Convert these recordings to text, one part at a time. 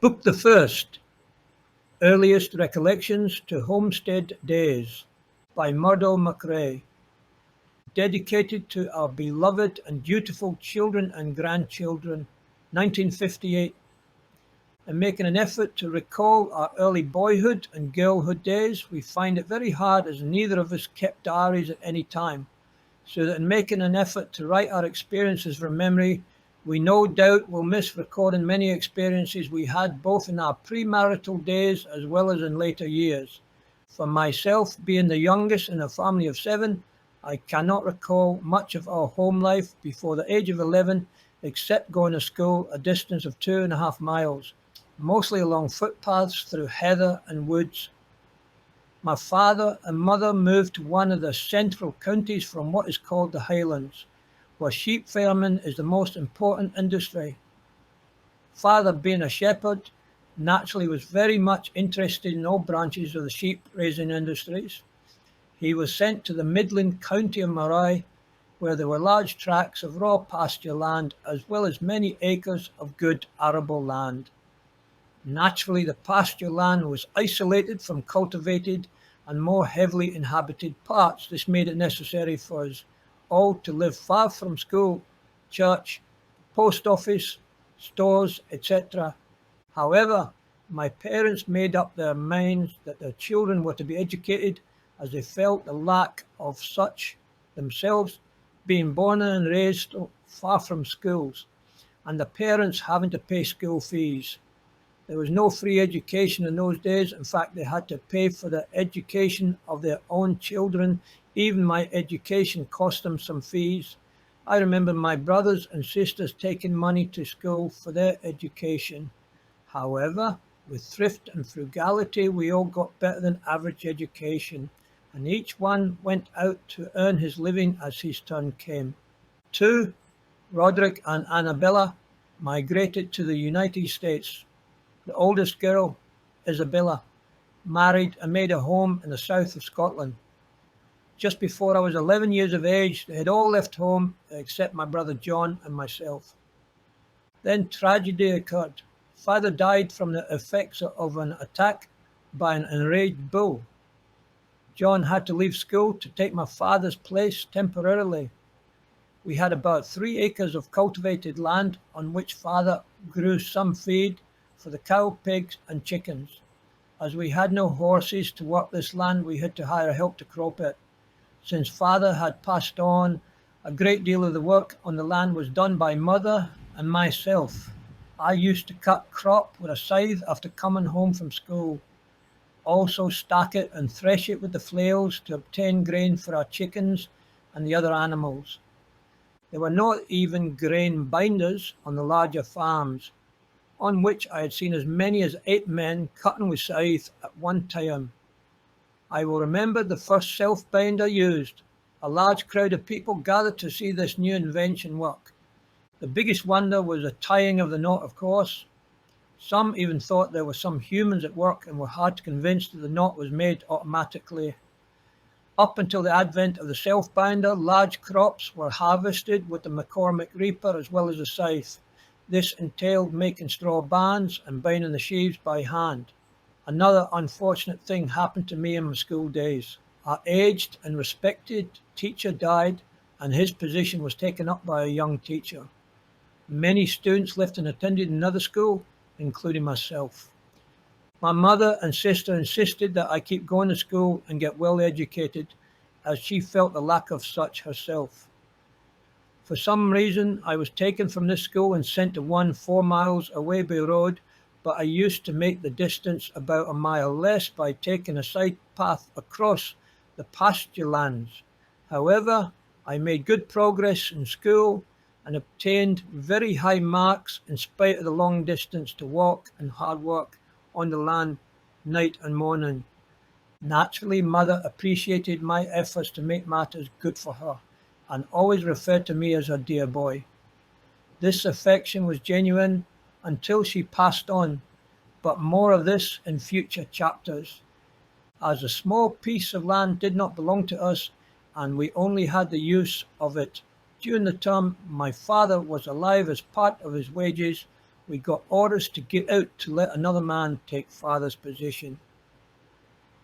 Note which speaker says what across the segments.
Speaker 1: Book the First, Earliest Recollections to Homestead Days by Murdo McRae, dedicated to our beloved and dutiful children and grandchildren, 1958, and making an effort to recall our early boyhood and girlhood days. We find it very hard as neither of us kept diaries at any time, so that in making an effort to write our experiences from memory, we no doubt will miss recording many experiences we had both in our premarital days as well as in later years. For myself, being the youngest in a family of 7, I cannot recall much of our home life before the age of 11, except going to school a distance of 2.5 miles, mostly along footpaths through heather and woods. My father and mother moved to one of the central counties from what is called the Highlands, where sheep farming is the most important industry. Father, being a shepherd, naturally was very much interested in all branches of the sheep raising industries. He was sent to the Midland County of Murray, where there were large tracts of raw pasture land as well as many acres of good arable land. Naturally, the pasture land was isolated from cultivated and more heavily inhabited parts. This made it necessary for us all to live far from school, church, post office, stores, etc. However, my parents made up their minds that their children were to be educated, as they felt the lack of such themselves, being born and raised far from schools, and the parents having to pay school fees. There was no free education in those days. In fact, they had to pay for the education of their own children. Even my education cost them some fees. I remember my brothers and sisters taking money to school for their education. However, with thrift and frugality, we all got better than average education, and each one went out to earn his living as his turn came. 2. Roderick and Annabella migrated to the United States. The oldest girl, Isabella, married and made a home in the south of Scotland. Just before I was 11 years of age, they had all left home except my brother John and myself. Then tragedy occurred. Father died from the effects of an attack by an enraged bull. John had to leave school to take my father's place temporarily. We had about 3 acres of cultivated land on which Father grew some feed for the cow, pigs, and chickens. As we had no horses to work this land, we had to hire help to crop it. Since Father had passed on, a great deal of the work on the land was done by Mother and myself. I used to cut crop with a scythe after coming home from school, also stack it and thresh it with the flails to obtain grain for our chickens and the other animals. There were not even grain binders on the larger farms, on which I had seen as many as 8 men cutting with scythe at one time. I will remember the first self-binder used. A large crowd of people gathered to see this new invention work. The biggest wonder was the tying of the knot, of course. Some even thought there were some humans at work and were hard to convince that the knot was made automatically. Up until the advent of the self-binder, large crops were harvested with the McCormick reaper as well as the scythe. This entailed making straw bands and binding the sheaves by hand. Another unfortunate thing happened to me in my school days. Our aged and respected teacher died, and his position was taken up by a young teacher. Many students left and attended another school, including myself. My mother and sister insisted that I keep going to school and get well educated, as she felt the lack of such herself. For some reason, I was taken from this school and sent to one 4 miles away by road, but I used to make the distance about a mile less by taking a side path across the pasture lands. However, I made good progress in school and obtained very high marks in spite of the long distance to walk and hard work on the land night and morning. Naturally, Mother appreciated my efforts to make matters good for her, and always referred to me as her dear boy. This affection was genuine until she passed on, but more of this in future chapters. As a small piece of land did not belong to us, and we only had the use of it during the term my father was alive as part of his wages, we got orders to get out to let another man take father's position.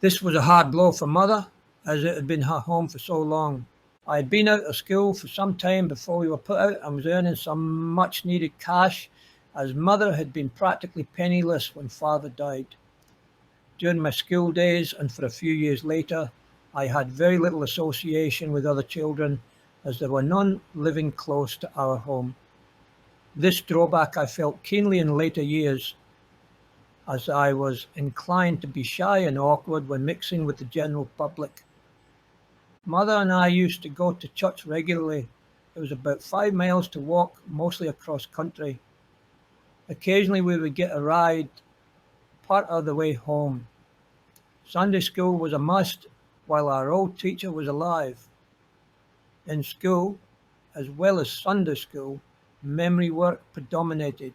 Speaker 1: This was a hard blow for mother, as it had been her home for so long. I had been out of school for some time before we were put out and was earning some much needed cash, as mother had been practically penniless when father died. During my school days and for a few years later, I had very little association with other children, as there were none living close to our home. This drawback I felt keenly in later years, as I was inclined to be shy and awkward when mixing with the general public. Mother and I used to go to church regularly. It was about 5 miles to walk, mostly across country. Occasionally we would get a ride part of the way home. Sunday school was a must while our old teacher was alive. In school, as well as Sunday school, memory work predominated.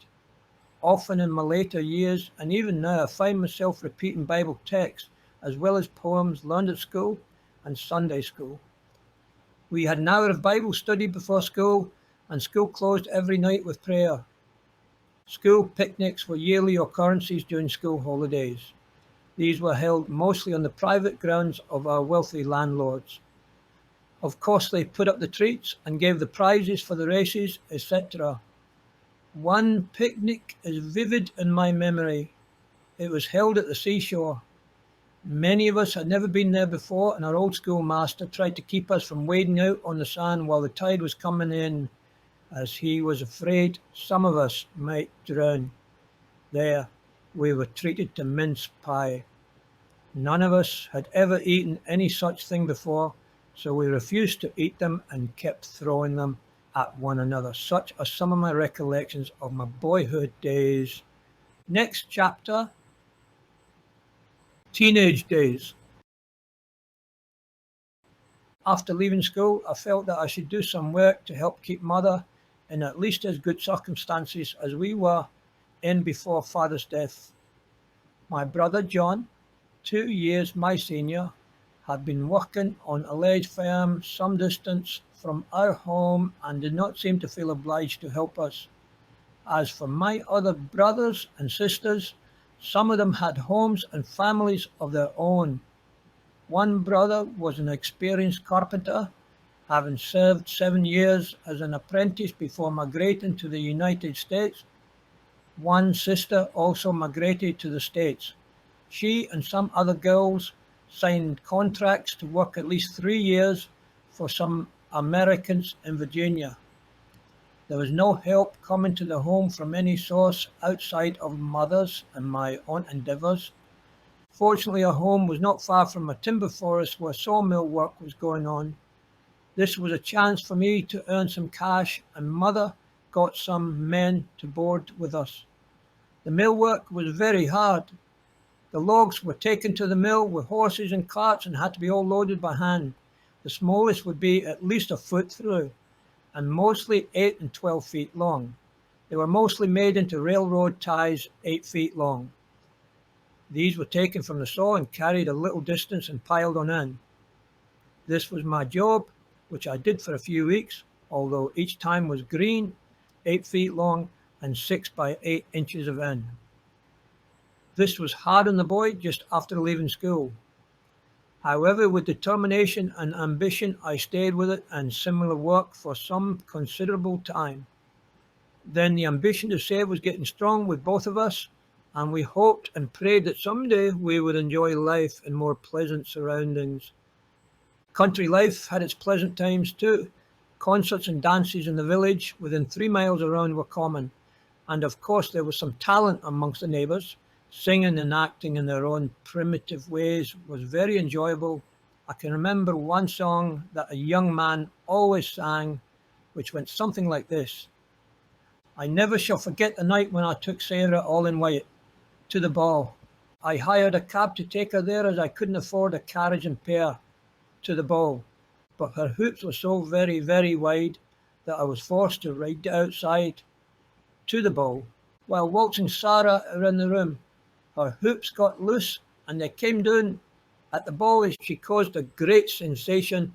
Speaker 1: Often in my later years, and even now, I find myself repeating Bible texts as well as poems learned at school and Sunday school. We had an hour of Bible study before school, and school closed every night with prayer. School picnics were yearly occurrences during school holidays. These were held mostly on the private grounds of our wealthy landlords. Of course, they put up the treats and gave the prizes for the races, etc. One picnic is vivid in my memory. It was held at the seashore. Many of us had never been there before, and our old schoolmaster tried to keep us from wading out on the sand while the tide was coming in, as he was afraid some of us might drown. There, we were treated to mince pie. None of us had ever eaten any such thing before, so we refused to eat them and kept throwing them at one another. Such are some of my recollections of my boyhood days. Next chapter, teenage days. After leaving school, I felt that I should do some work to help keep mother in at least as good circumstances as we were in before father's death. My brother John, 2 years my senior, had been working on a ledge farm some distance from our home and did not seem to feel obliged to help us. As for my other brothers and sisters, some of them had homes and families of their own. One brother was an experienced carpenter, having served 7 years as an apprentice before migrating to the United States. One sister also migrated to the States. She and some other girls signed contracts to work at least 3 years for some Americans in Virginia. There was no help coming to the home from any source outside of mother's and my own endeavours. Fortunately, our home was not far from a timber forest where sawmill work was going on. This was a chance for me to earn some cash, and mother got some men to board with us. The mill work was very hard. The logs were taken to the mill with horses and carts and had to be all loaded by hand. The smallest would be at least a foot through, and mostly 8 and 12 feet long. They were mostly made into railroad ties 8 feet long. These were taken from the saw and carried a little distance and piled on in. This was my job, which I did for a few weeks, although each time was green, 8 feet long, and 6 by 8 inches of in. This was hard on the boy just after leaving school. However, with determination and ambition, I stayed with it and similar work for some considerable time. Then the ambition to save was getting strong with both of us, and we hoped and prayed that someday we would enjoy life in more pleasant surroundings. Country life had its pleasant times too. Concerts and dances in the village within 3 miles around were common, and of course there was some talent amongst the neighbours. Singing and acting in their own primitive ways was very enjoyable. I can remember one song that a young man always sang, which went something like this. I never shall forget the night when I took Sarah, all in white, to the ball. I hired a cab to take her there, as I couldn't afford a carriage and pair to the ball. But her hoops were so very, very wide that I was forced to ride outside to the ball while waltzing Sarah around the room. Her hoops got loose and they came down at the ball as she caused a great sensation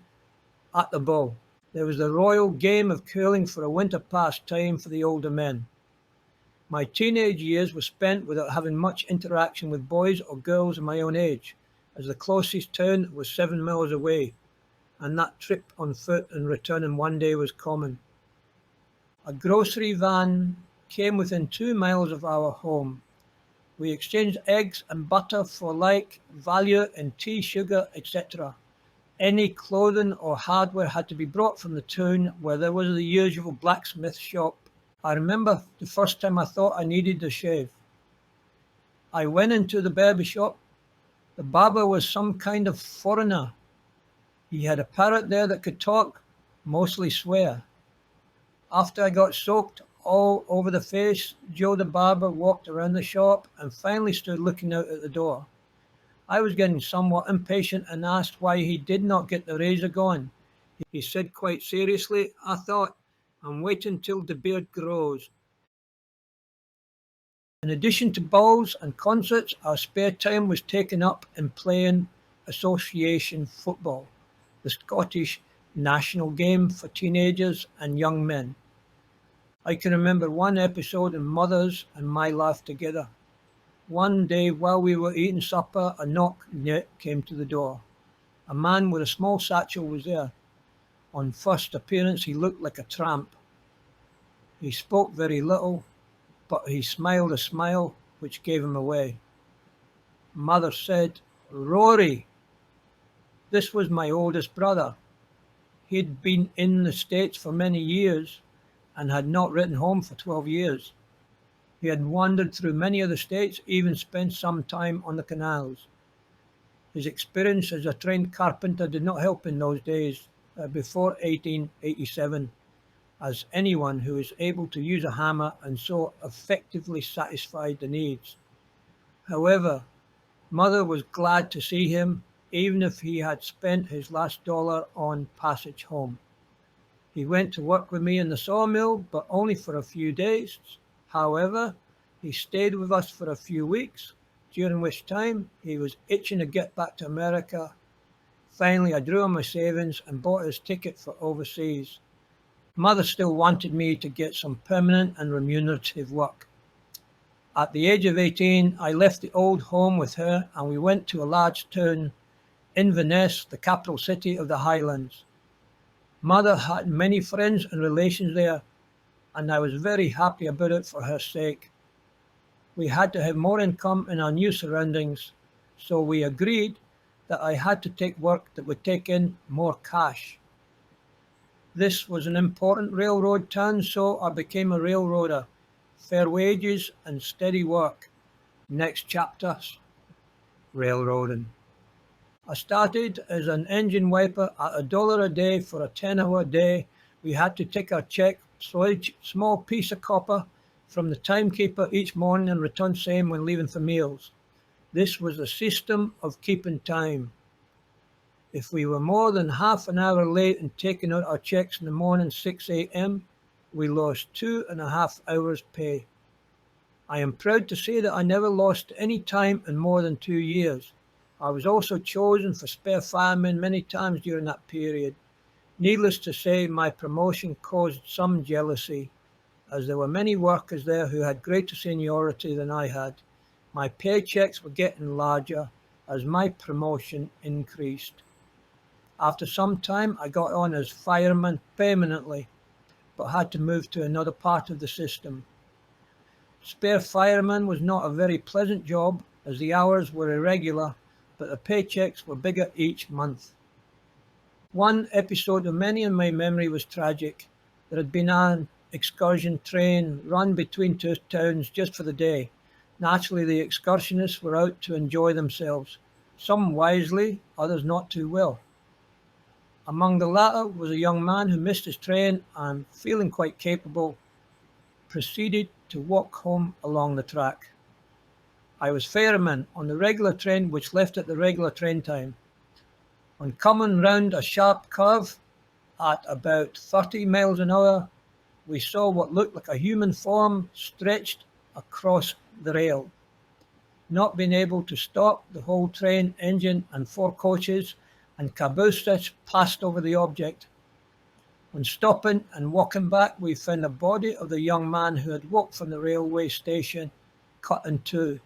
Speaker 1: at the ball. There was the royal game of curling for a winter pastime for the older men. My teenage years were spent without having much interaction with boys or girls of my own age, as the closest town was 7 miles away, and that trip on foot and returning one day was common. A grocery van came within 2 miles of our home. We exchanged eggs and butter for like value in tea, sugar, etc. Any clothing or hardware had to be brought from the town where there was the usual blacksmith shop. I remember the first time I thought I needed a shave. I went into the barber shop. The barber was some kind of foreigner. He had a parrot there that could talk, mostly swear. After I got soaked all over the face, Joe the barber walked around the shop and finally stood looking out at the door. I was getting somewhat impatient and asked why he did not get the razor going. He said quite seriously, "I thought, I'm waiting till the beard grows." In addition to balls and concerts, our spare time was taken up in playing association football, the Scottish national game for teenagers and young men. I can remember one episode in Mother's and my life together. One day while we were eating supper, a knock came to the door. A man with a small satchel was there. On first appearance, he looked like a tramp. He spoke very little, but he smiled a smile which gave him away. Mother said, "Rory." This was my oldest brother. He'd been in the States for many years and had not written home for 12 years. He had wandered through many of the states, even spent some time on the canals. His experience as a trained carpenter did not help in those days, before 1887, as anyone who was able to use a hammer and so effectively satisfied the needs. However, Mother was glad to see him, even if he had spent his last dollar on passage home. He went to work with me in the sawmill, but only for a few days. However, he stayed with us for a few weeks, during which time he was itching to get back to America. Finally, I drew on my savings and bought his ticket for overseas. Mother still wanted me to get some permanent and remunerative work. At the age of 18, I left the old home with her and we went to a large town, Inverness, the capital city of the Highlands. Mother had many friends and relations there, and I was very happy about it for her sake. We had to have more income in our new surroundings, so we agreed that I had to take work that would take in more cash. This was an important railroad town, so I became a railroader. Fair wages and steady work. Next chapter, railroading. I started as an engine wiper at $1 a day for a 10-hour day. We had to take our check, so each small piece of copper from the timekeeper each morning and return same when leaving for meals. This was a system of keeping time. If we were more than half an hour late in taking out our checks in the morning 6 a.m., we lost 2.5 hours pay. I am proud to say that I never lost any time in more than 2 years. I was also chosen for spare fireman many times during that period. Needless to say, my promotion caused some jealousy, as there were many workers there who had greater seniority than I had. My paychecks were getting larger as my promotion increased. After some time, I got on as fireman permanently, but had to move to another part of the system. Spare fireman was not a very pleasant job, as the hours were irregular, but the paychecks were bigger each month. One episode of many in my memory was tragic. There had been an excursion train run between two towns just for the day. Naturally, the excursionists were out to enjoy themselves, some wisely, others not too well. Among the latter was a young man who missed his train and, feeling quite capable, proceeded to walk home along the track. I was fireman on the regular train which left at the regular train time. On coming round a sharp curve at about 30 miles an hour, we saw what looked like a human form stretched across the rail. Not being able to stop, the whole train, engine and 4 coaches and cabooses passed over the object. On stopping and walking back, we found the body of the young man who had walked from the railway station, cut in two.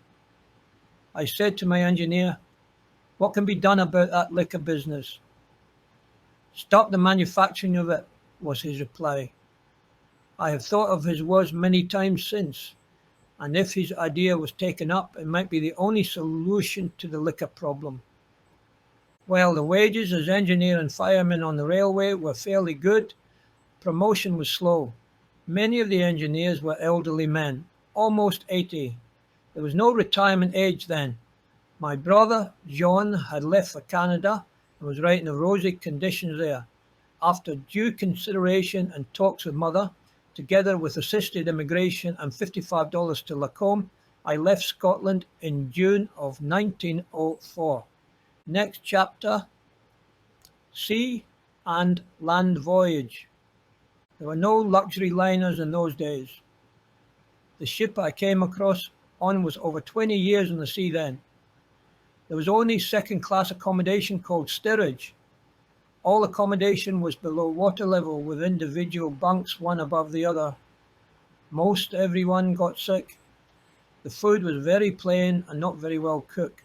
Speaker 1: I said to my engineer, "What can be done about that liquor business?" "Stop the manufacturing of it," was his reply. I have thought of his words many times since, and if his idea was taken up, it might be the only solution to the liquor problem. While the wages as engineer and fireman on the railway were fairly good, promotion was slow. Many of the engineers were elderly men, almost 80. There was no retirement age then. My brother, John, had left for Canada and was writing of rosy conditions there. After due consideration and talks with mother, together with assisted immigration and $55 to Lacombe, I left Scotland in June of 1904. Next chapter, Sea and Land Voyage. There were no luxury liners in those days. The ship I came across on was over 20 years in the sea then. There was only second-class accommodation called steerage. All accommodation was below water level with individual bunks one above the other. Most everyone got sick. The food was very plain and not very well cooked.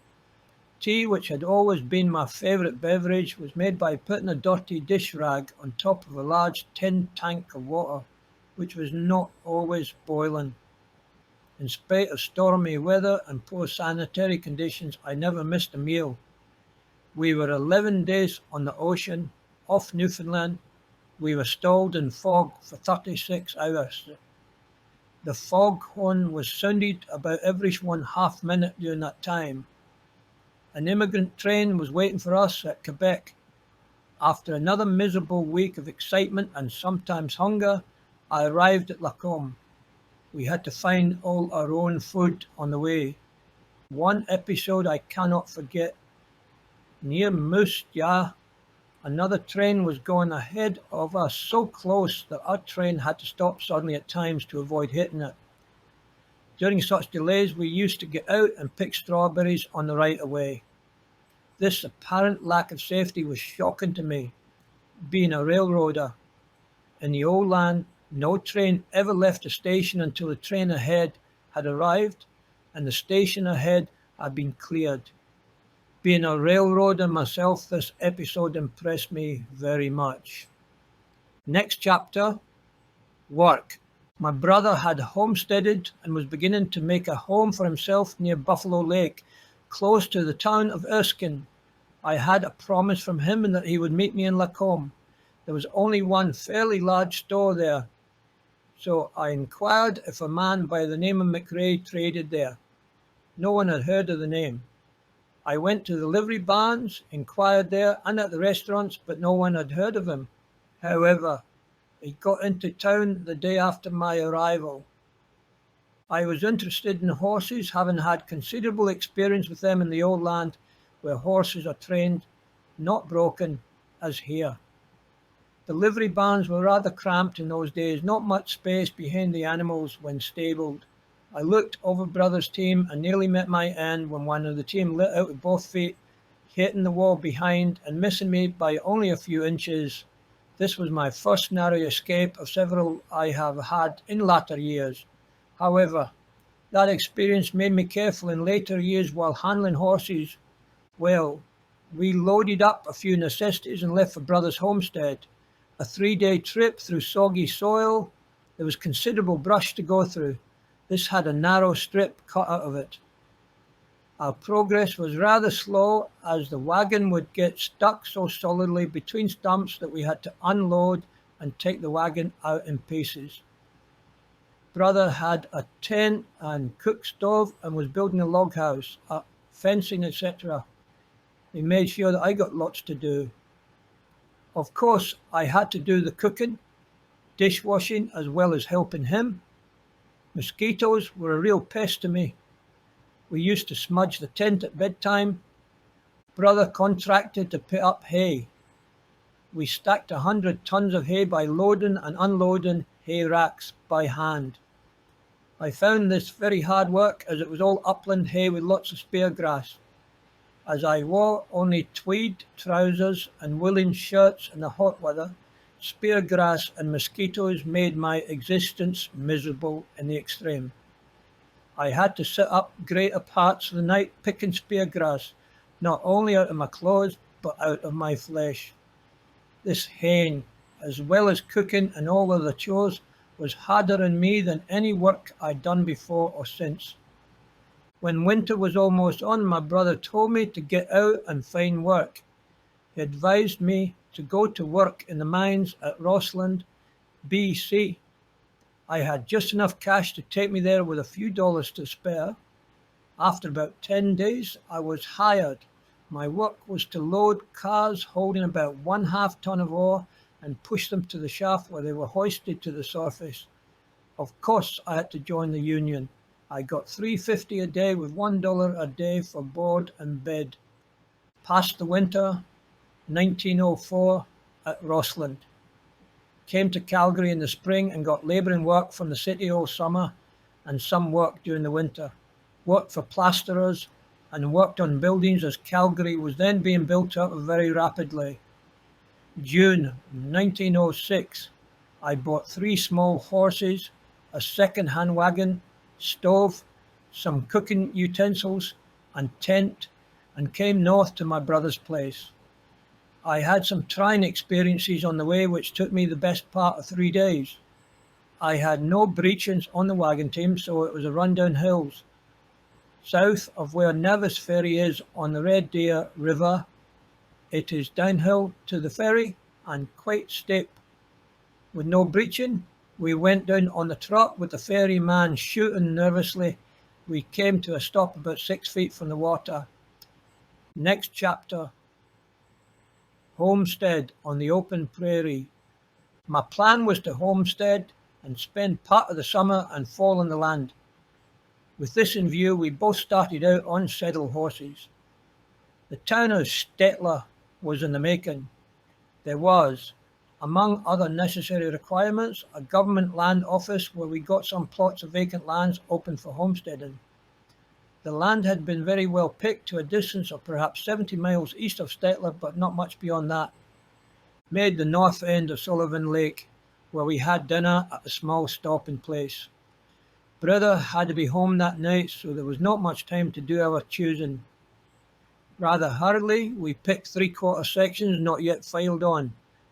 Speaker 1: Tea, which had always been my favourite beverage, was made by putting a dirty dish rag on top of a large tin tank of water, which was not always boiling. In spite of stormy weather and poor sanitary conditions, I never missed a meal. We were 11 days on the ocean, off Newfoundland. We were stalled in fog for 36 hours. The foghorn was sounded about every 1/2 minute during that time. An immigrant train was waiting for us at Quebec. After another miserable week of excitement and sometimes hunger, I arrived at Lacombe. We had to find all our own food on the way. One episode I cannot forget. Near Moose Jaw, another train was going ahead of us so close that our train had to stop suddenly at times to avoid hitting it. During such delays, we used to get out and pick strawberries on the right of way. This apparent lack of safety was shocking to me, being a railroader. In the old land, no train ever left the station until the train ahead had arrived and the station ahead had been cleared. Being a railroader myself, this episode impressed me very much. Next chapter, work. My brother had homesteaded and was beginning to make a home for himself near Buffalo Lake, close to the town of Erskine. I had a promise from him that he would meet me in Lacombe. There was only one fairly large store there, so I inquired if a man by the name of McRae traded there. No one had heard of the name. I went to the livery barns, inquired there and at the restaurants, but no one had heard of him. However, he got into town the day after my arrival. I was interested in horses, having had considerable experience with them in the old land, where horses are trained, not broken, as here. The livery barns were rather cramped in those days, not much space behind the animals when stabled. I looked over brother's team and nearly met my end when one of the team lit out with both feet, hitting the wall behind and missing me by only a few inches. This was my first narrow escape of several I have had in latter years. However, that experience made me careful in later years while handling horses. Well, we loaded up a few necessities and left for brother's homestead. A 3-day trip through soggy soil. There was considerable brush to go through. This had a narrow strip cut out of it. Our progress was rather slow as the wagon would get stuck so solidly between stumps that we had to unload and take the wagon out in pieces. Brother had a tent and cook stove and was building a log house, fencing, etc. He made sure that I got lots to do. Of course, I had to do the cooking, dishwashing, as well as helping him. Mosquitoes were a real pest to me. We used to smudge the tent at bedtime. Brother contracted to put up hay. We stacked 100 tons of hay by loading and unloading hay racks by hand. I found this very hard work as it was all upland hay with lots of spear grass. As I wore only tweed trousers and woolen shirts in the hot weather, spear grass and mosquitoes made my existence miserable in the extreme. I had to sit up greater parts of the night picking spear grass, not only out of my clothes, but out of my flesh. This haying, as well as cooking and all other chores, was harder on me than any work I'd done before or since. When winter was almost on, my brother told me to get out and find work. He advised me to go to work in the mines at Rossland, BC. I had just enough cash to take me there with a few dollars to spare. After about 10 days, I was hired. My work was to load cars holding about 1/2 ton of ore and push them to the shaft where they were hoisted to the surface. Of course, I had to join the union. I got $3.50 a day with $1 a day for board and bed. Passed the winter, 1904, at Rossland. Came to Calgary in the spring and got labouring work from the city all summer and some work during the winter. Worked for plasterers and worked on buildings as Calgary was then being built up very rapidly. June 1906, I bought 3 small horses, a second-hand wagon, stove, some cooking utensils and tent, and came north to my brother's place. I had some trying experiences on the way which took me the best part of 3 days. I had no breechings on the wagon team, so it was a run down hills. South of where Nevis Ferry is on the Red Deer River, it is downhill to the ferry and quite steep. With no breeching, we went down on the truck with the ferryman shooting nervously. We came to a stop about 6 feet from the water. Next chapter. Homestead on the open prairie. My plan was to homestead and spend part of the summer and fall on the land. With this in view, we both started out on saddle horses. The town of Stettler was in the making. There was, among other necessary requirements, a government land office where we got some plots of vacant lands open for homesteading. The land had been very well picked to a distance of perhaps 70 miles east of Stettler, but not much beyond that. Made the north end of Sullivan Lake, where we had dinner at a small stopping place. Brother had to be home that night, so there was not much time to do our choosing. Rather hurriedly, we picked 3/4 sections not yet filed on.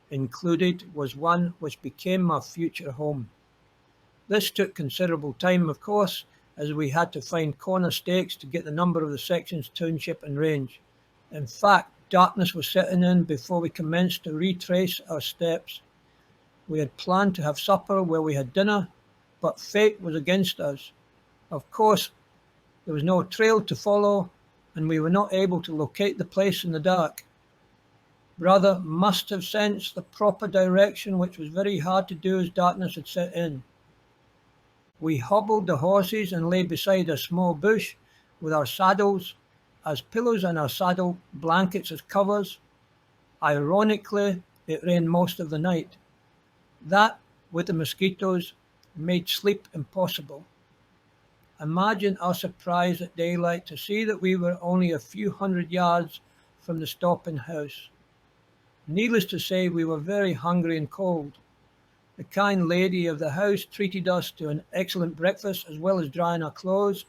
Speaker 1: Included was one which became my future home. This took considerable time, of course, as we had to find corner stakes to get the number of the section's township and range. In fact, darkness was setting in before we commenced to retrace our steps. We had planned to have supper where we had dinner, but fate was against us. Of course, there was no trail to follow, and we were not able to locate the place in the dark. Brother must have sensed the proper direction, which was very hard to do as darkness had set in. We hobbled the horses and lay beside a small bush with our saddles as pillows and our saddle blankets as covers. Ironically, it rained most of the night. That, with the mosquitoes, made sleep impossible. Imagine our surprise at daylight to see that we were only a few hundred yards from the stopping house. Needless to say, we were very hungry and cold. The kind lady of the house treated us to an excellent breakfast as well as drying our clothes.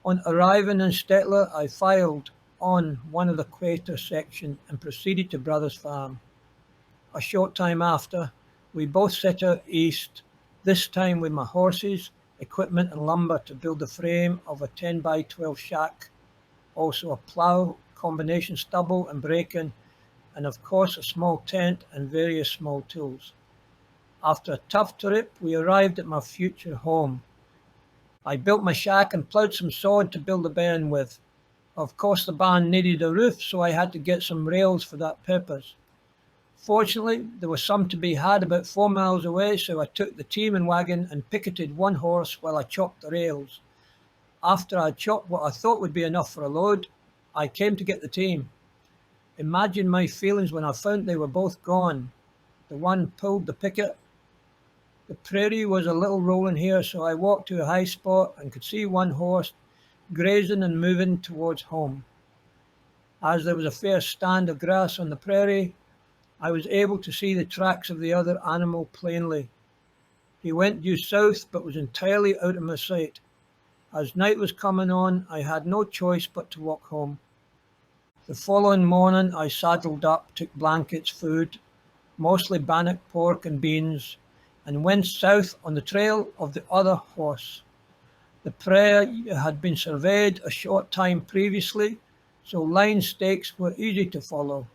Speaker 1: On arriving in Stettler, I filed on one of the quarter section and proceeded to Brother's farm. A short time after, we both set out east, this time with my horses, equipment and lumber to build the frame of a 10 by 12 shack, also a plough, combination stubble and breaking, and of course a small tent and various small tools. After a tough trip, we arrived at my future home. I built my shack and ploughed some sod to build the barn with. Of course the barn needed a roof, so I had to get some rails for that purpose. Fortunately, there was some to be had about 4 miles away, so I took the team and wagon and picketed one horse while I chopped the rails. After I chopped what I thought would be enough for a load, I came to get the team. Imagine my feelings when I found they were both gone. The one pulled the picket. The prairie was a little rolling here, so I walked to a high spot and could see one horse grazing and moving towards home. As there was a fair stand of grass on the prairie, I was able to see the tracks of the other animal plainly. He went due south but was entirely out of my sight. As night was coming on, I had no choice but to walk home. The following morning I saddled up, took blankets, food, mostly bannock pork and beans, and went south on the trail of the other horse. The prairie had been surveyed a short time previously, so line stakes were easy to follow.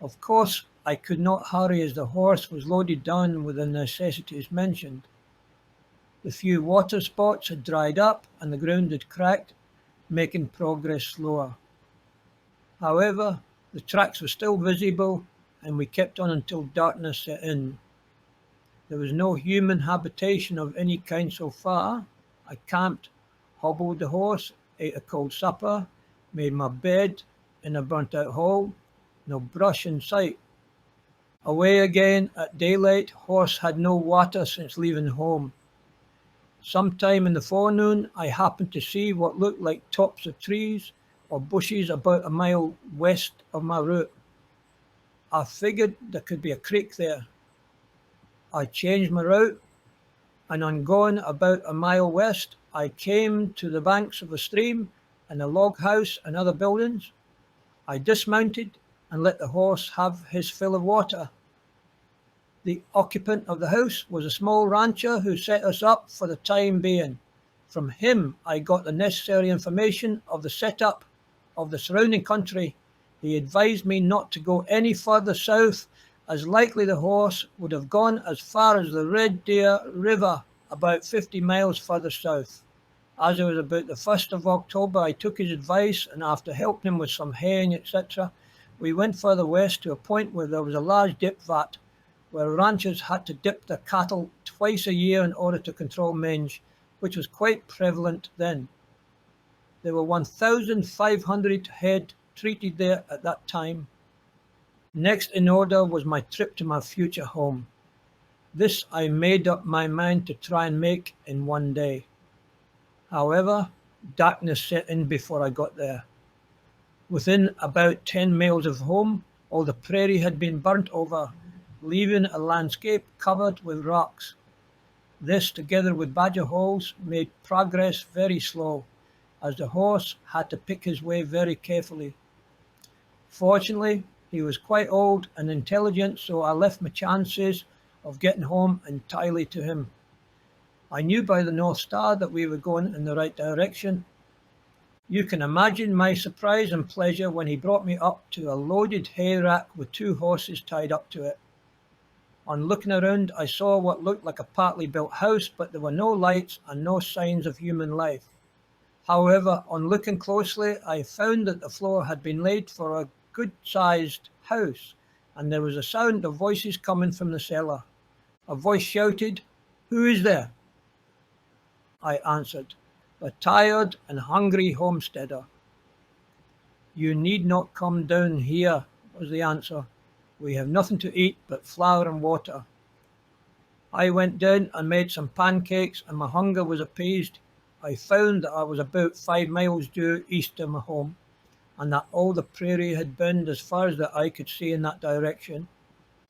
Speaker 1: Of course, I could not hurry as the horse was loaded down with the necessities mentioned. The few water spots had dried up and the ground had cracked, making progress slower. However, the tracks were still visible and we kept on until darkness set in. There was no human habitation of any kind so far. I camped, hobbled the horse, ate a cold supper, made my bed in a burnt-out hole. No brush in sight. Away again at daylight, horse had no water since leaving home. Sometime in the forenoon, I happened to see what looked like tops of trees or bushes about a mile west of my route. I figured there could be a creek there. I changed my route, and on going about a mile west, I came to the banks of a stream and a log house and other buildings. I dismounted and let the horse have his fill of water. The occupant of the house was a small rancher who set us up for the time being. From him I got the necessary information of the setup of the surrounding country. He advised me not to go any further south, as likely the horse would have gone as far as the Red Deer River, about 50 miles further south. As it was about the 1st of October, I took his advice, and after helping him with some haying, etc., we went further west to a point where there was a large dip vat, where ranchers had to dip their cattle twice a year in order to control mange, which was quite prevalent then. There were 1,500 head treated there at that time. Next in order was my trip to my future home. This I made up my mind to try and make in one day. However, darkness set in before I got there. Within about 10 miles of home, all the prairie had been burnt over, leaving a landscape covered with rocks. This, together with badger holes, made progress very slow, as the horse had to pick his way very carefully. Fortunately, he was quite old and intelligent, so I left my chances of getting home entirely to him. I knew by the North Star that we were going in the right direction. You can imagine my surprise and pleasure when he brought me up to a loaded hay rack with 2 horses tied up to it. On looking around, I saw what looked like a partly built house, but there were no lights and no signs of human life. However, on looking closely, I found that the floor had been laid for a good-sized house, and there was a sound of voices coming from the cellar. A voice shouted, "Who is there?" I answered, "A tired and hungry homesteader." "You need not come down here," was the answer. "We have nothing to eat but flour and water." I went down and made some pancakes, and my hunger was appeased. I found that I was about 5 miles due east of my home, and that all the prairie had burned as far as the eye could see in that direction.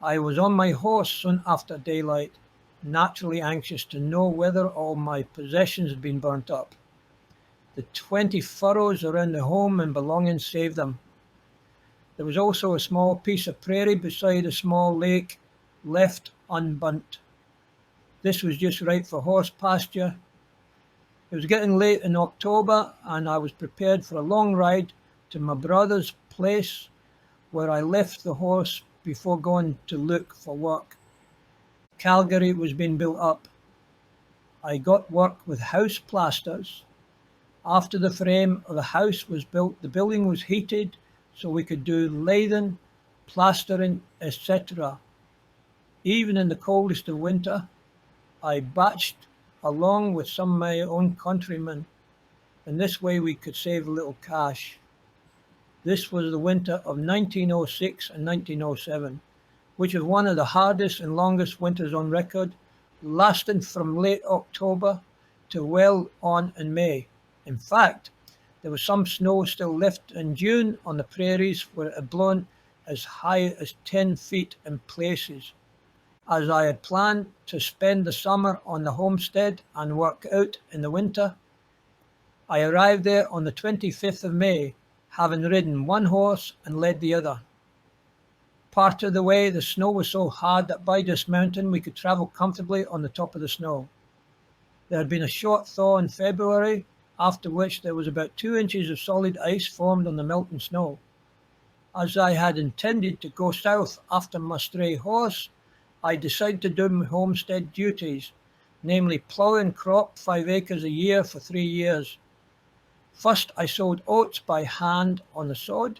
Speaker 1: I was on my horse soon after daylight, naturally anxious to know whether all my possessions had been burnt up. The 20 furrows around the home and belongings saved them. There was also a small piece of prairie beside a small lake left unburnt. This was just right for horse pasture. It was getting late in October, and I was prepared for a long ride to my brother's place, where I left the horse before going to look for work. Calgary was being built up. I got work with house plasters. After the frame of the house was built, the building was heated so we could do lathing, plastering, etc. Even in the coldest of winter, I batched along with some of my own countrymen. In this way we could save a little cash. This was the winter of 1906 and 1907, which was one of the hardest and longest winters on record, lasting from late October to well on in May. In fact, there was some snow still left in June on the prairies where it had blown as high as 10 feet in places. As I had planned to spend the summer on the homestead and work out in the winter, I arrived there on the 25th of May, having ridden one horse and led the other. Part of the way, the snow was so hard that by dismounting we could travel comfortably on the top of the snow. There had been a short thaw in February, after which there was about 2 inches of solid ice formed on the melting snow. As I had intended to go south after my stray horse, I decided to do my homestead duties, namely plough and crop 5 acres a year for 3 years. First I sowed oats by hand on the sod,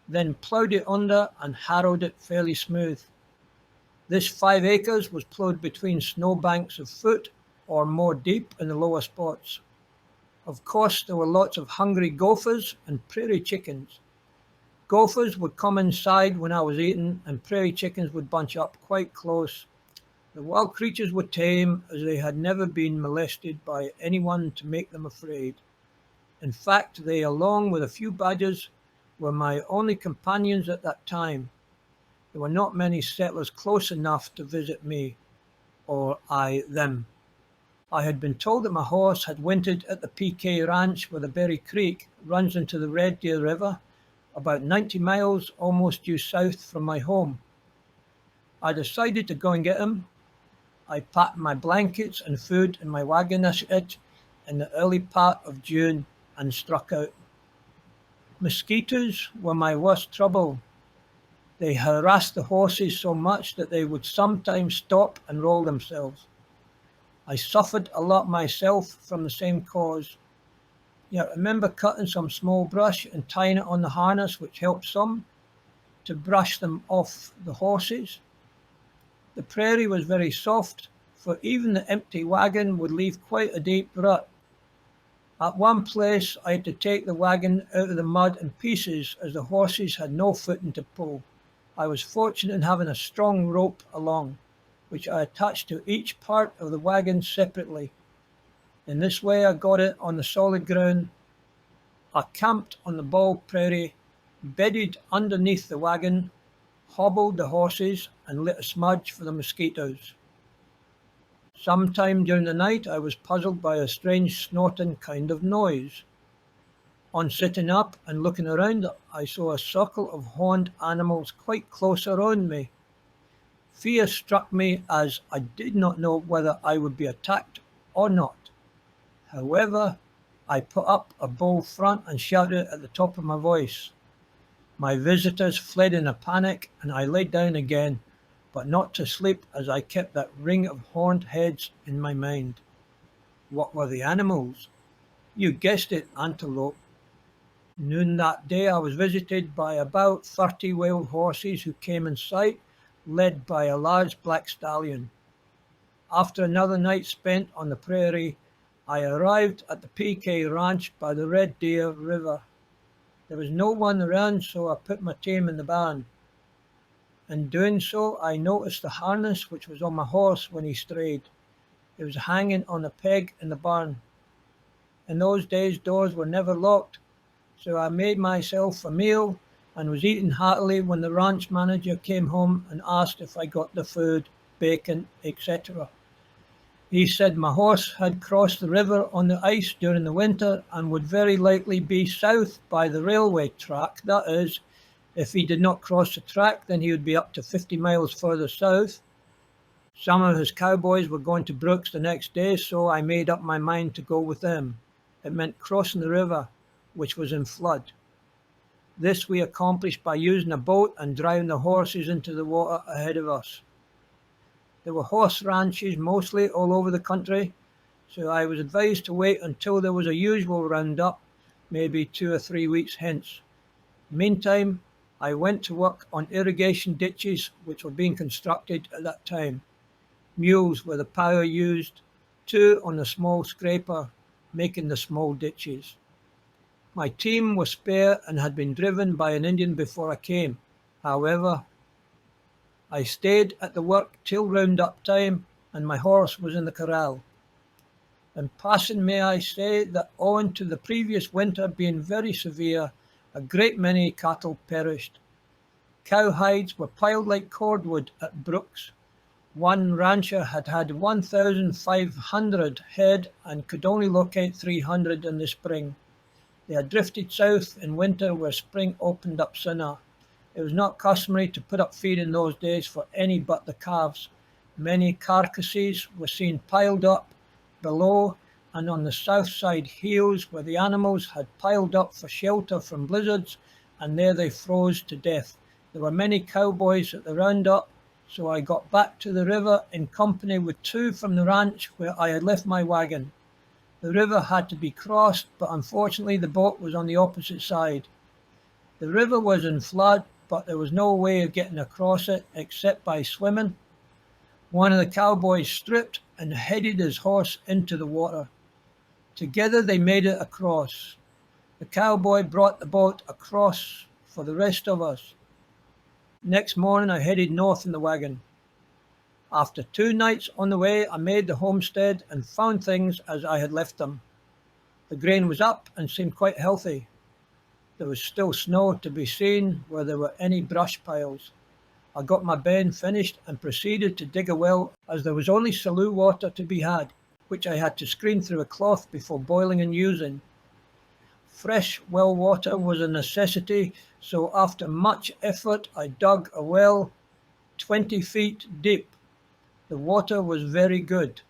Speaker 1: then ploughed it under and harrowed it fairly smooth. This 5 acres was ploughed between snowbanks of foot or more deep in the lower spots. Of course, there were lots of hungry gophers and prairie chickens. Gophers would come inside when I was eating, and prairie chickens would bunch up quite close. The wild creatures were tame, as they had never been molested by anyone to make them afraid. In fact, they, along with a few badgers, were my only companions at that time. There were not many settlers close enough to visit me, or I them. I had been told that my horse had wintered at the PK Ranch where the Berry Creek runs into the Red Deer River, about 90 miles almost due south from my home. I decided to go and get him. I packed my blankets and food in my wagon in the early part of June and struck out. Mosquitoes were my worst trouble. They harassed the horses so much that they would sometimes stop and roll themselves. I suffered a lot myself from the same cause. Yet remember cutting some small brush and tying it on the harness, which helped some, to brush them off the horses. The prairie was very soft, for even the empty wagon would leave quite a deep rut. At one place I had to take the wagon out of the mud in pieces as the horses had no footing to pull. I was fortunate in having a strong rope along, which I attached to each part of the wagon separately. In this way I got it on the solid ground. I camped on the bald prairie, bedded underneath the wagon, hobbled the horses and lit a smudge for the mosquitoes. Sometime during the night I was puzzled by a strange snorting kind of noise. On sitting up and looking around, I saw a circle of horned animals quite close around me. Fear struck me as I did not know whether I would be attacked or not. However, I put up a bold front and shouted at the top of my voice. My visitors fled in a panic and I lay down again, but not to sleep, as I kept that ring of horned heads in my mind. What were the animals? You guessed it, antelope. Noon that day I was visited by about 30 wild horses who came in sight, led by a large black stallion. After another night spent on the prairie, I arrived at the PK Ranch by the Red Deer River. There was no one around, so I put my team in the barn. In doing so, I noticed the harness which was on my horse when he strayed. It was hanging on a peg in the barn. In those days, doors were never locked, so I made myself a meal and was eating heartily when the ranch manager came home and asked if I got the food, bacon, etc. He said my horse had crossed the river on the ice during the winter and would very likely be south by the railway track. That is, if he did not cross the track, then he would be up to 50 miles further south. Some of his cowboys were going to Brooks the next day, so I made up my mind to go with them. It meant crossing the river, which was in flood. This we accomplished by using a boat and driving the horses into the water ahead of us. There were horse ranches mostly all over the country, so I was advised to wait until there was a usual roundup, maybe 2 or 3 weeks hence. Meantime, I went to work on irrigation ditches which were being constructed at that time. Mules were the power used, 2 on the small scraper, making the small ditches. My team was spare and had been driven by an Indian before I came. However, I stayed at the work till round-up time and my horse was in the corral. In passing, may I say that owing to the previous winter being very severe, a great many cattle perished. Cowhides were piled like cordwood at Brooks. One rancher had had 1,500 head and could only locate 300 in the spring. They had drifted south in winter where spring opened up sooner. It was not customary to put up feed in those days for any but the calves. Many carcasses were seen piled up below and on the south side hills where the animals had piled up for shelter from blizzards, and there they froze to death. There were many cowboys at the roundup, so I got back to the river in company with two from the ranch where I had left my wagon. The river had to be crossed, but unfortunately the boat was on the opposite side. The river was in flood, but there was no way of getting across it except by swimming. One of the cowboys stripped and headed his horse into the water. Together they made it across. The cowboy brought the boat across for the rest of us. Next morning I headed north in the wagon. After 2 nights on the way, I made the homestead and found things as I had left them. The grain was up and seemed quite healthy. There was still snow to be seen where there were any brush piles. I got my bin finished and proceeded to dig a well as there was only Selous water to be had, which I had to screen through a cloth before boiling and using. Fresh well water was a necessity, so after much effort I dug a well 20 feet deep. The water was very good.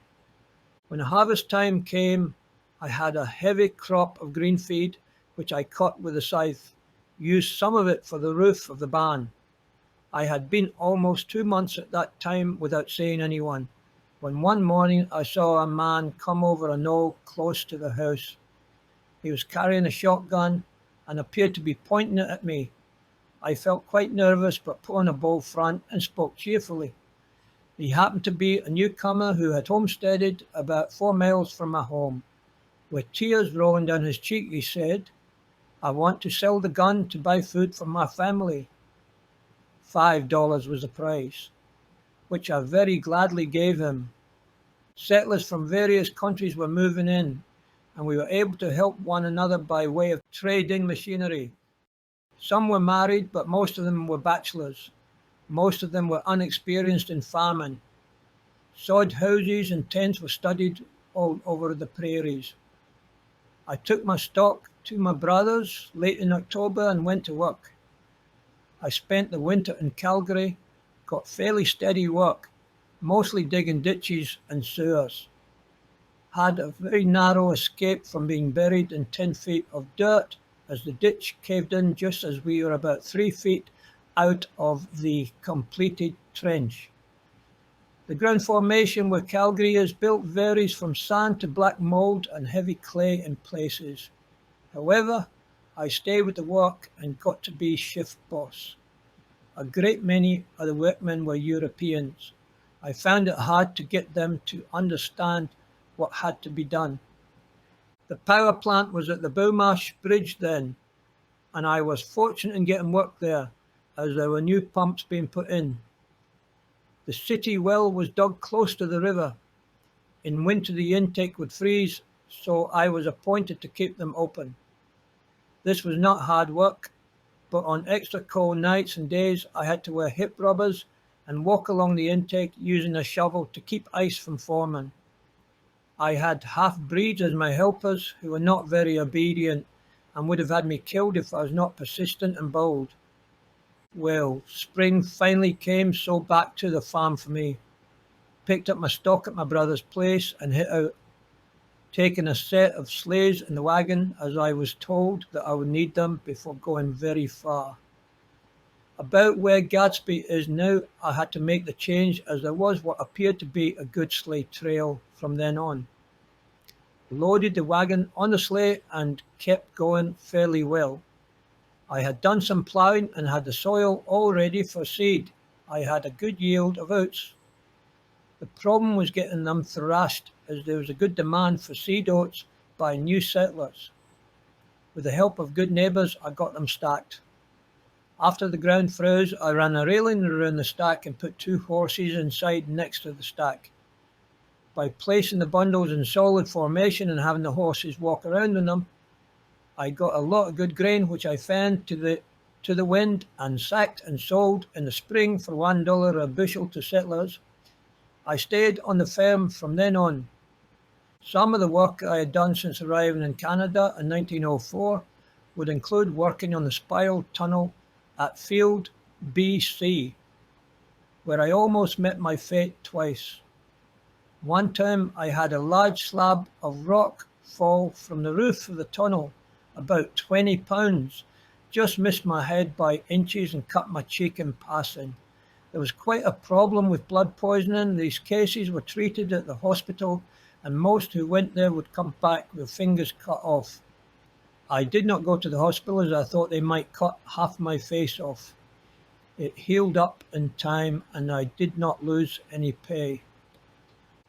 Speaker 1: When harvest time came, I had a heavy crop of green feed, which I cut with a scythe, used some of it for the roof of the barn. I had been almost 2 months at that time without seeing anyone, when one morning I saw a man come over a knoll close to the house. He was carrying a shotgun and appeared to be pointing it at me. I felt quite nervous but put on a bold front and spoke cheerfully. He happened to be a newcomer who had homesteaded about 4 miles from my home. With tears rolling down his cheek, he said, "I want to sell the gun to buy food for my family." $5 was the price, which I very gladly gave him. Settlers from various countries were moving in, and we were able to help one another by way of trading machinery. Some were married, but most of them were bachelors. Most of them were unexperienced in farming. Sod houses and tents were studied all over the prairies. I took my stock to my brother's late in October and went to work. I spent the winter in Calgary, got fairly steady work, mostly digging ditches and sewers. Had a very narrow escape from being buried in 10 feet of dirt as the ditch caved in just as we were about 3 feet out of the completed trench. The ground formation where Calgary is built varies from sand to black mold and heavy clay in places. However, I stayed with the work and got to be shift boss. A great many of the workmen were Europeans. I found it hard to get them to understand what had to be done. The power plant was at the Beaumarsh Bridge then, and I was fortunate in getting work there, as there were new pumps being put in. The city well was dug close to the river. In winter the intake would freeze, so I was appointed to keep them open. This was not hard work, but on extra cold nights and days I had to wear hip rubbers and walk along the intake using a shovel to keep ice from forming. I had half-breeds as my helpers who were not very obedient and would have had me killed if I was not persistent and bold. Well, spring finally came, so back to the farm for me. Picked up my stock at my brother's place and hit out, taking a set of sleighs in the wagon as I was told that I would need them before going very far. About where Gadsby is now, I had to make the change as there was what appeared to be a good sleigh trail from then on. Loaded the wagon on the sleigh and kept going fairly well. I had done some ploughing and had the soil all ready for seed. I had a good yield of oats. The problem was getting them thrashed, as there was a good demand for seed oats by new settlers. With the help of good neighbours, I got them stacked. After the ground froze, I ran a railing around the stack and put 2 horses inside next to the stack. By placing the bundles in solid formation and having the horses walk around in them, I got a lot of good grain which I fed to to the wind and sacked and sold in the spring for $1 a bushel to settlers. I stayed on the farm from then on. Some of the work I had done since arriving in Canada in 1904 would include working on the spiral tunnel at Field, BC, where I almost met my fate twice. One time I had a large slab of rock fall from the roof of the tunnel, about 20 pounds, just missed my head by inches and cut my cheek in passing. There was quite a problem with blood poisoning. These cases were treated at the hospital, and most who went there would come back with fingers cut off. I did not go to the hospital as I thought they might cut half my face off. It healed up in time and I did not lose any pay.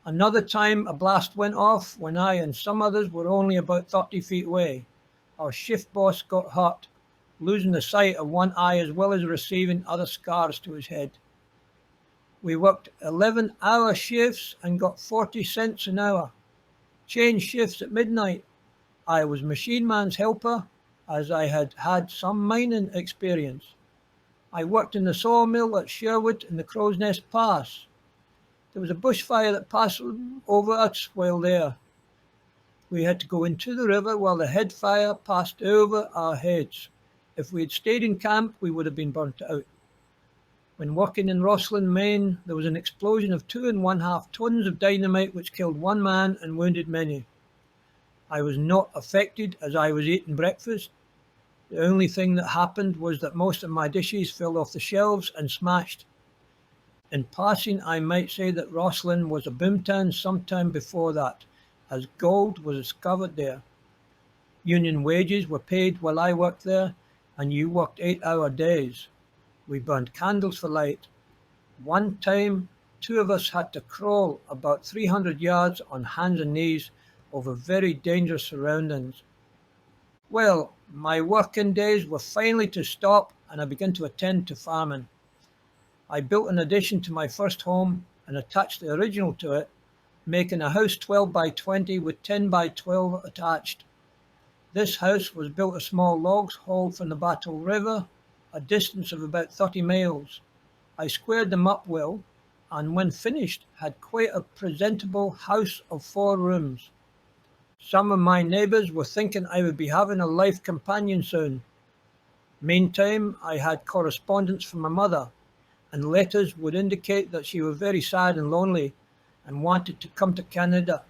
Speaker 1: Another time a blast went off when I and some others were only about 30 feet away. Our shift boss got hurt, losing the sight of one eye as well as receiving other scars to his head. We worked 11-hour shifts and got 40 cents an hour. Changed shifts at midnight. I was machine man's helper as I had had some mining experience. I worked in the sawmill at Sherwood in the Crow's Nest Pass. There was a bushfire that passed over us while there. We had to go into the river while the head fire passed over our heads. If we had stayed in camp, we would have been burnt out. When working in Roslyn, Maine, there was an explosion of 2.5 tons of dynamite which killed one man and wounded many. I was not affected as I was eating breakfast. The only thing that happened was that most of my dishes fell off the shelves and smashed. In passing, I might say that Roslyn was a boomtown sometime before that, as gold was discovered there. Union wages were paid while I worked there, and you worked 8-hour days. We burned candles for light. One time, 2 of us had to crawl about 300 yards on hands and knees over very dangerous surroundings. Well, my working days were finally to stop and I began to attend to farming. I built an addition to my first home and attached the original to it, making a house 12 by 20 with 10 by 12 attached. This house was built of small logs hauled from the Battle River, a distance of about 30 miles. I squared them up well, and when finished, had quite a presentable house of 4 rooms. Some of my neighbours were thinking I would be having a life companion soon. Meantime, I had correspondence from my mother, and letters would indicate that she was very sad and lonely and wanted to come to Canada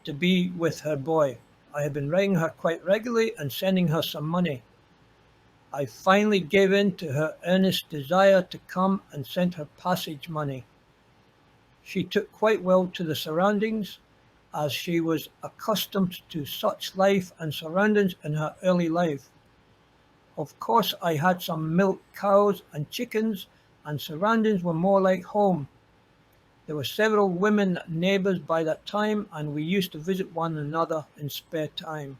Speaker 1: to be with her boy. I had been writing her quite regularly and sending her some money. I finally gave in to her earnest desire to come and sent her passage money. She took quite well to the surroundings, as she was accustomed to such life and surroundings in her early life. Of course, I had some milk cows and chickens, and surroundings were more like home. There were several women neighbours by that time, and we used to visit one another in spare time.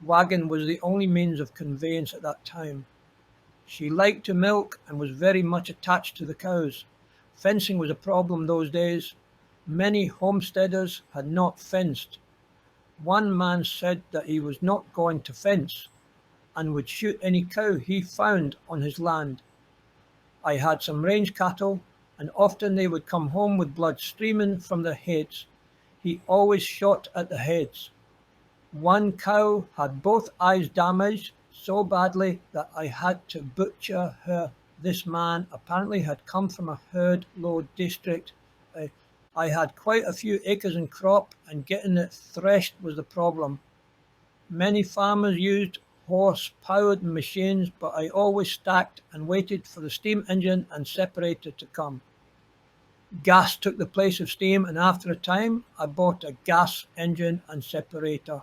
Speaker 1: Wagon was the only means of conveyance at that time. She liked to milk and was very much attached to the cows. Fencing was a problem those days. Many homesteaders had not fenced. One man said that he was not going to fence and would shoot any cow he found on his land. I had some range cattle, and often they would come home with blood streaming from their heads. He always shot at the heads. One cow had both eyes damaged so badly that I had to butcher her. This man apparently had come from a herd-low district. I had quite a few acres in crop, and getting it threshed was the problem. Many farmers used horse-powered machines, but I always stacked and waited for the steam engine and separator to come. Gas took the place of steam, and after a time I bought a gas engine and separator.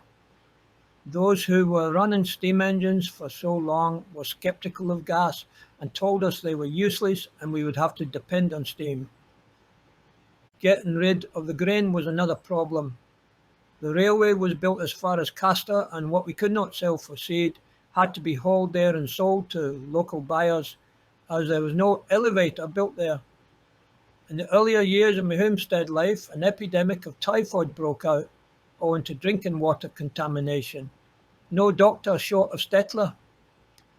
Speaker 1: Those who were running steam engines for so long were skeptical of gas and told us they were useless and we would have to depend on steam. Getting rid of the grain was another problem. The railway was built as far as Castor, and what we could not sell for seed had to be hauled there and sold to local buyers, as there was no elevator built there. In the earlier years of my homestead life, an epidemic of typhoid broke out owing to drinking water contamination. No doctor short of Stettler.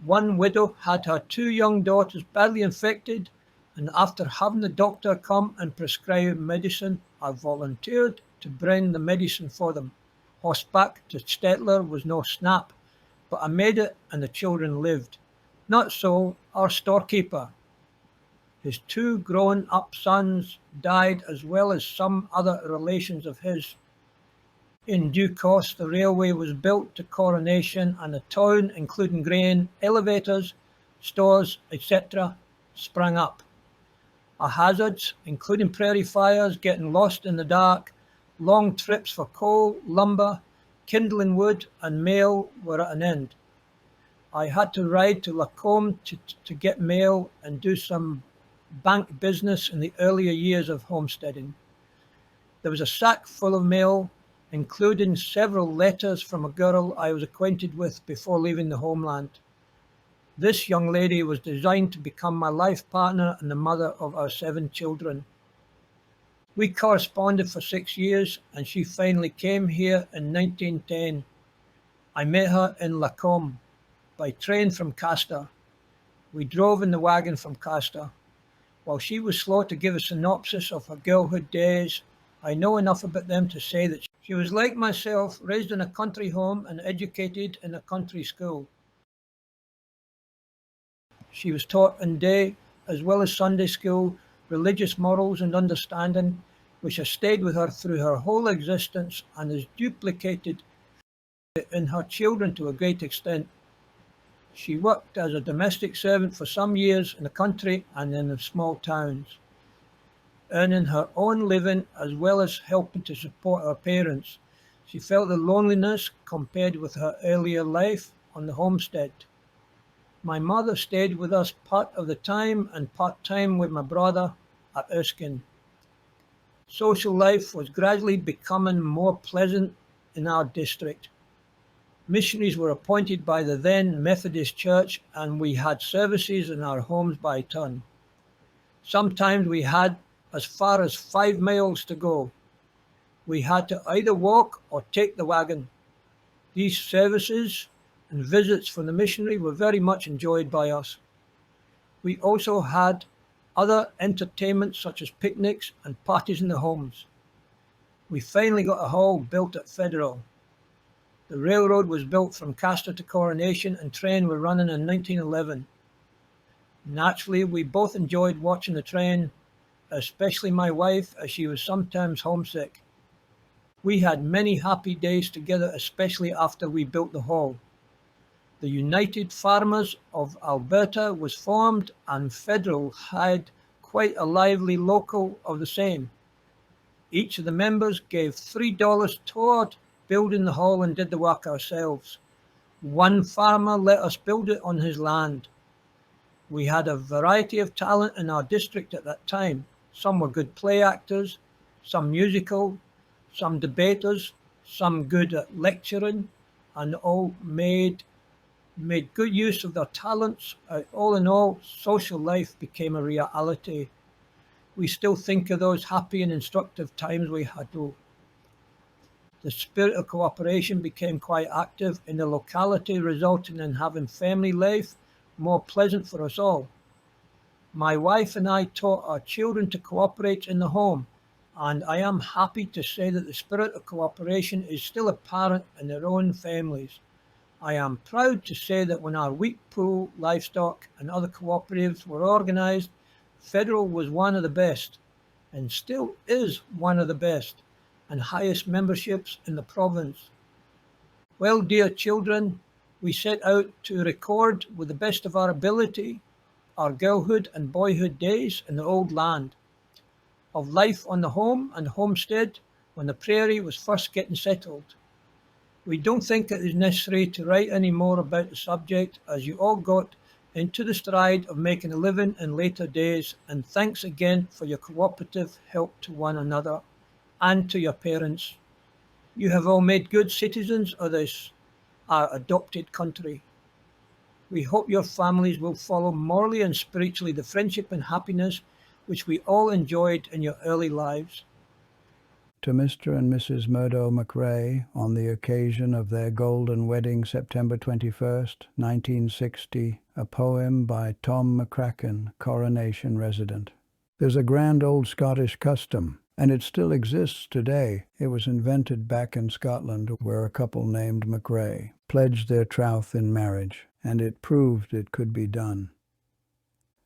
Speaker 1: One widow had her two young daughters badly infected, and after having the doctor come and prescribe medicine, I volunteered to bring the medicine for them. Horseback to Stettler was no snap, but I made it and the children lived. Not so our storekeeper. His two grown-up sons died as well as some other relations of his. In due course the railway was built to Coronation and the town, including grain, elevators, stores, etc., sprang up. Our hazards, including prairie fires, getting lost in the dark, long trips for coal, lumber, kindling wood and mail were at an end. I had to ride to Lacombe to get mail and do some bank business in the earlier years of homesteading. There was a sack full of mail, including several letters from a girl I was acquainted with before leaving the homeland. This young lady was designed to become my life partner and the mother of our 7 children. We corresponded for 6 years and she finally came here in 1910. I met her in Lacombe by train from Castor. We drove in the wagon from Castor. While she was slow to give a synopsis of her girlhood days, I know enough about them to say that she was like myself, raised in a country home and educated in a country school. She was taught in day as well as Sunday school religious morals and understanding, which has stayed with her through her whole existence and is duplicated in her children to a great extent. She worked as a domestic servant for some years in the country and in the small towns, earning her own living as well as helping to support her parents. She felt the loneliness compared with her earlier life on the homestead. My mother stayed with us part of the time and part-time with my brother at Erskine. Social life was gradually becoming more pleasant in our district. Missionaries were appointed by the then Methodist Church and we had services in our homes by ton. Sometimes we had as far as 5 miles to go. We had to either walk or take the wagon. These services and visits from the missionary were very much enjoyed by us. We also had other entertainments such as picnics and parties in the homes. We finally got a hall built at Federal. The railroad was built from Castor to Coronation and train were running in 1911. Naturally, we both enjoyed watching the train, especially my wife, as she was sometimes homesick. We had many happy days together, especially after we built the hall. The United Farmers of Alberta was formed and Federal had quite a lively local of the same. Each of the members gave $3 toward building the hall and did the work ourselves. One farmer let us build it on his land. We had a variety of talent in our district at that time. Some were good play actors, some musical, some debaters, some good at lecturing, and all made good use of their talents. All in all, social life became a reality. We still think of those happy and instructive times we had though. The spirit of cooperation became quite active in the locality, resulting in having family life more pleasant for us all. My wife and I taught our children to cooperate in the home, and I am happy to say that the spirit of cooperation is still apparent in their own families. I am proud to say that when our wheat pool, livestock, and other cooperatives were organised, Federal was one of the best, and still is one of the best, and highest memberships in the province. Well, dear children, we set out to record with the best of our ability our girlhood and boyhood days in the old land, of life on the home and homestead when the prairie was first getting settled. We don't think it is necessary to write any more about the subject as you all got into the stride of making a living in later days, and thanks again for your cooperative help to one another and to your parents. You have all made good citizens of this, our adopted country. We hope your families will follow morally and spiritually the friendship and happiness which we all enjoyed in your early lives.
Speaker 2: To Mr. and Mrs. Murdo McRae, on the occasion of their golden wedding September 21st, 1960, a poem by Tom McCracken, Coronation resident. There's a grand old Scottish custom, and it still exists today. It was invented back in Scotland, where a couple named McRae pledged their troth in marriage, and it proved it could be done.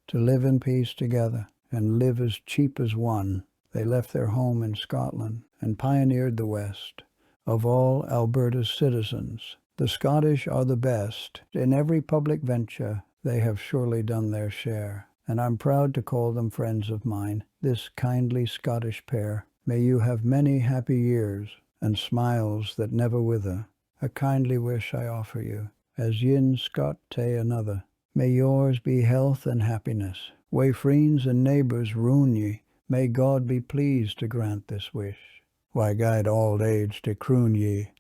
Speaker 2: To live in peace together and live as cheap as one, they left their home in Scotland and pioneered the West. Of all Alberta's citizens, the Scottish are the best. In every public venture, they have surely done their share, and I'm proud to call them friends of mine, this kindly Scottish pair. May you have many happy years and smiles that never wither. A kindly wish I offer you, as yin Scot tae another. May yours be health and happiness. Way friends and neighbours roon ye, may God be pleased to grant this wish. Why guide old age to croon ye,